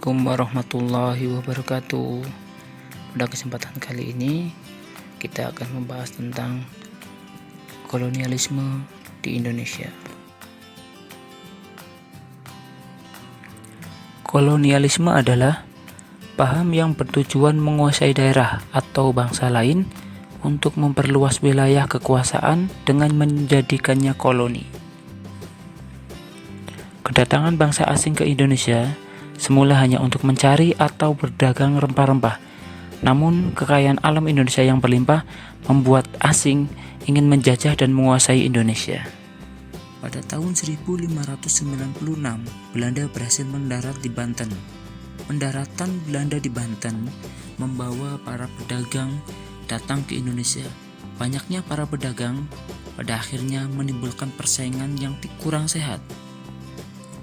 Assalamualaikum warahmatullahi wabarakatuh. Pada kesempatan kali ini kita akan membahas tentang kolonialisme di Indonesia. Kolonialisme adalah paham yang bertujuan menguasai daerah atau bangsa lain untuk memperluas wilayah kekuasaan dengan menjadikannya koloni. Kedatangan bangsa asing ke Indonesia semula hanya untuk mencari atau berdagang rempah-rempah. Namun, kekayaan alam Indonesia yang berlimpah membuat asing ingin menjajah dan menguasai Indonesia. Pada tahun 1596, Belanda berhasil mendarat di Banten. Pendaratan Belanda di Banten membawa para pedagang datang ke Indonesia. Banyaknya para pedagang pada akhirnya menimbulkan persaingan yang kurang sehat.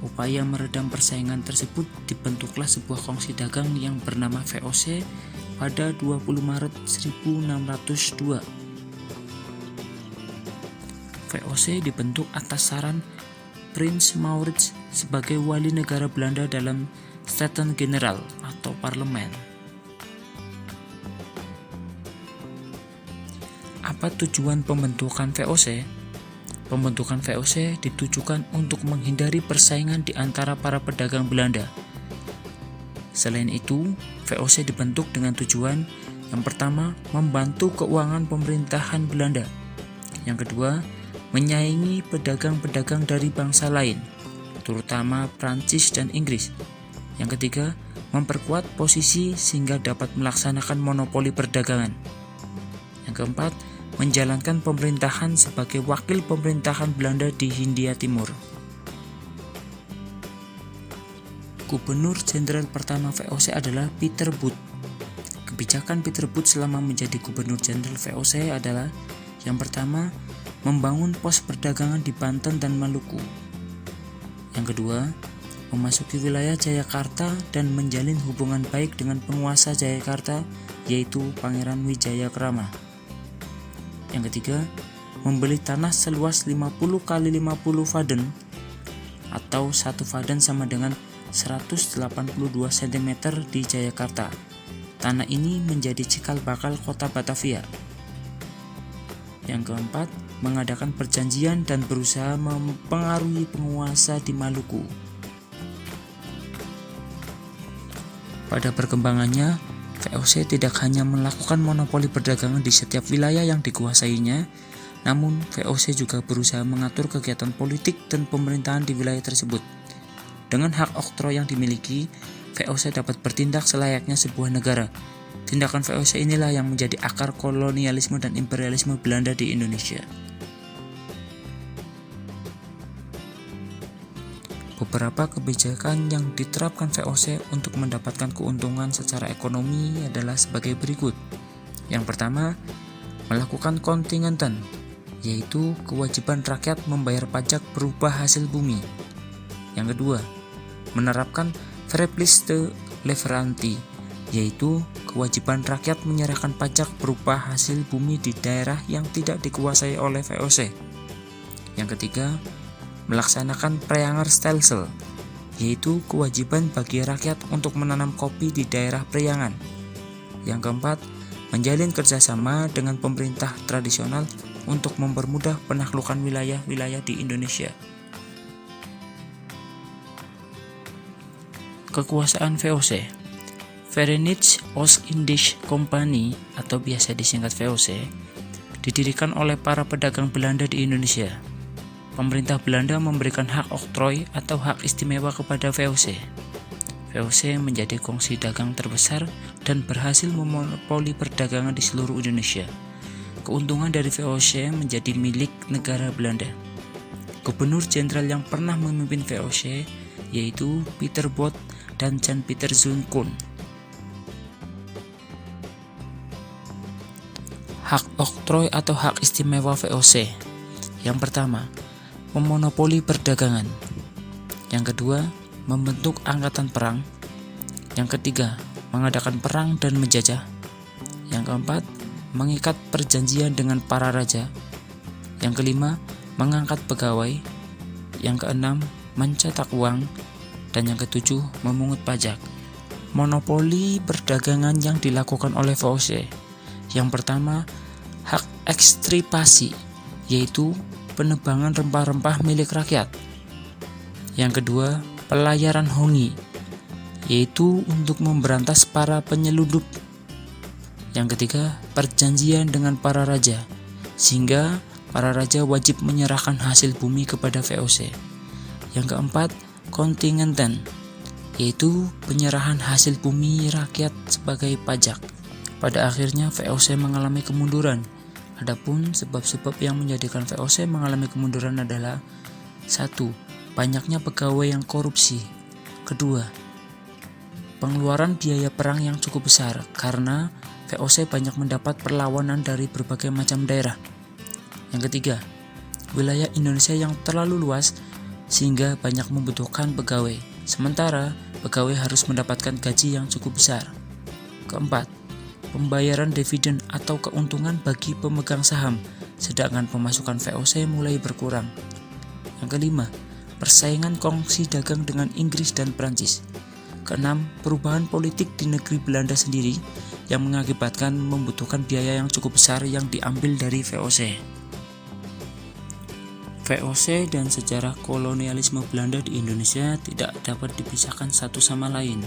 Upaya meredam persaingan tersebut dibentuklah sebuah kongsi dagang yang bernama VOC pada 20 Maret 1602. VOC dibentuk atas saran Prins Maurits sebagai wali negara Belanda dalam Staten-Generaal atau parlemen. Apa tujuan pembentukan VOC? Pembentukan VOC ditujukan untuk menghindari persaingan di antara para pedagang Belanda. Selain itu, VOC dibentuk dengan tujuan yang pertama, membantu keuangan pemerintahan Belanda. Yang kedua, menyaingi pedagang-pedagang dari bangsa lain, terutama Prancis dan Inggris. Yang ketiga, memperkuat posisi sehingga dapat melaksanakan monopoli perdagangan. Yang keempat, menjalankan pemerintahan sebagai wakil pemerintahan Belanda di Hindia Timur. Gubernur Jenderal pertama VOC adalah Pieter Both. Kebijakan Pieter Both selama menjadi Gubernur Jenderal VOC adalah yang pertama, membangun pos perdagangan di Banten dan Maluku. Yang kedua, memasuki wilayah Jayakarta dan menjalin hubungan baik dengan penguasa Jayakarta, yaitu Pangeran Wijayakrama. Yang ketiga, membeli tanah seluas 50 kali 50 faden atau 1 faden sama dengan 182 cm di Jayakarta. Tanah ini menjadi cikal bakal kota Batavia. Yang keempat, mengadakan perjanjian dan berusaha mempengaruhi penguasa di Maluku. Pada perkembangannya, VOC tidak hanya melakukan monopoli perdagangan di setiap wilayah yang dikuasainya, namun VOC juga berusaha mengatur kegiatan politik dan pemerintahan di wilayah tersebut. Dengan hak oktroy yang dimiliki, VOC dapat bertindak selayaknya sebuah negara. Tindakan VOC inilah yang menjadi akar kolonialisme dan imperialisme Belanda di Indonesia. Beberapa kebijakan yang diterapkan VOC untuk mendapatkan keuntungan secara ekonomi adalah sebagai berikut. Yang pertama, melakukan kontingenten, yaitu kewajiban rakyat membayar pajak berupa hasil bumi. Yang kedua, menerapkan verplichte leverantie, yaitu kewajiban rakyat menyerahkan pajak berupa hasil bumi di daerah yang tidak dikuasai oleh VOC. Yang ketiga, melaksanakan Preanger-stelsel, yaitu kewajiban bagi rakyat untuk menanam kopi di daerah Priangan. Yang keempat, menjalin kerjasama dengan pemerintah tradisional untuk mempermudah penaklukan wilayah-wilayah di Indonesia. Kekuasaan VOC. Verenigde Oost-Indische Compagnie atau biasa disingkat VOC, didirikan oleh para pedagang Belanda di Indonesia. Pemerintah Belanda memberikan hak oktroy atau hak istimewa kepada VOC. VOC menjadi kongsi dagang terbesar dan berhasil memonopoli perdagangan di seluruh Indonesia. Keuntungan dari VOC menjadi milik negara Belanda. Gubernur Jenderal yang pernah memimpin VOC yaitu Pieter Both dan Jan Pieter Zoon. Hak oktroy atau hak istimewa VOC. Yang pertama, memonopoli perdagangan. Yang kedua, membentuk angkatan perang. Yang ketiga, mengadakan perang dan menjajah. Yang keempat, mengikat perjanjian dengan para raja. Yang kelima, mengangkat pegawai. Yang keenam, mencetak uang. Dan yang ketujuh, memungut pajak. monopoli perdagangan yang dilakukan oleh VOC. Yang pertama, hak ekstripasi, yaitu penebangan rempah-rempah milik rakyat. Yang kedua, pelayaran hongi, yaitu untuk memberantas para penyeludup. Yang ketiga, perjanjian dengan para raja, sehingga para raja wajib menyerahkan hasil bumi kepada VOC. Yang keempat, kontingenten, yaitu penyerahan hasil bumi rakyat sebagai pajak. Pada akhirnya VOC mengalami kemunduran. Adapun sebab-sebab yang menjadikan VOC mengalami kemunduran adalah 1. Banyaknya pegawai yang korupsi. Kedua, pengeluaran biaya perang yang cukup besar karena VOC banyak mendapat perlawanan dari berbagai macam daerah. Yang ketiga, wilayah Indonesia yang terlalu luas sehingga banyak membutuhkan pegawai. Sementara pegawai harus mendapatkan gaji yang cukup besar. Keempat, pembayaran dividen atau keuntungan bagi pemegang saham, sedangkan pemasukan VOC mulai berkurang. Yang kelima, persaingan kongsi dagang dengan Inggris dan Prancis. Keenam, perubahan politik di negeri Belanda sendiri yang mengakibatkan membutuhkan biaya yang cukup besar yang diambil dari VOC. VOC dan sejarah kolonialisme Belanda di Indonesia tidak dapat dipisahkan satu sama lain.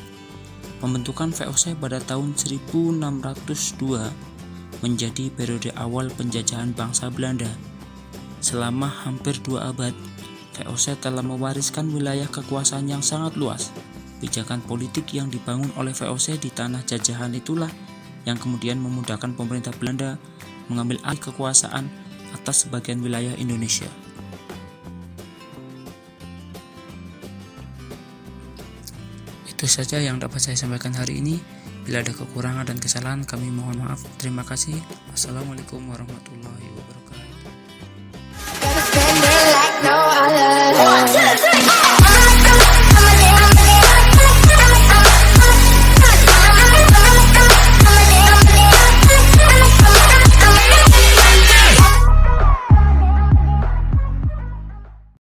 Pembentukan VOC pada tahun 1602 menjadi periode awal penjajahan bangsa Belanda. Selama hampir 2 abad, VOC telah mewariskan wilayah kekuasaan yang sangat luas. Pijakan politik yang dibangun oleh VOC di tanah jajahan itulah yang kemudian memudahkan pemerintah Belanda mengambil alih kekuasaan atas sebagian wilayah Indonesia. Itu saja yang dapat saya sampaikan hari ini. Bila ada kekurangan dan kesalahan, kami mohon maaf. Terima kasih. Wassalamualaikum warahmatullahi wabarakatuh.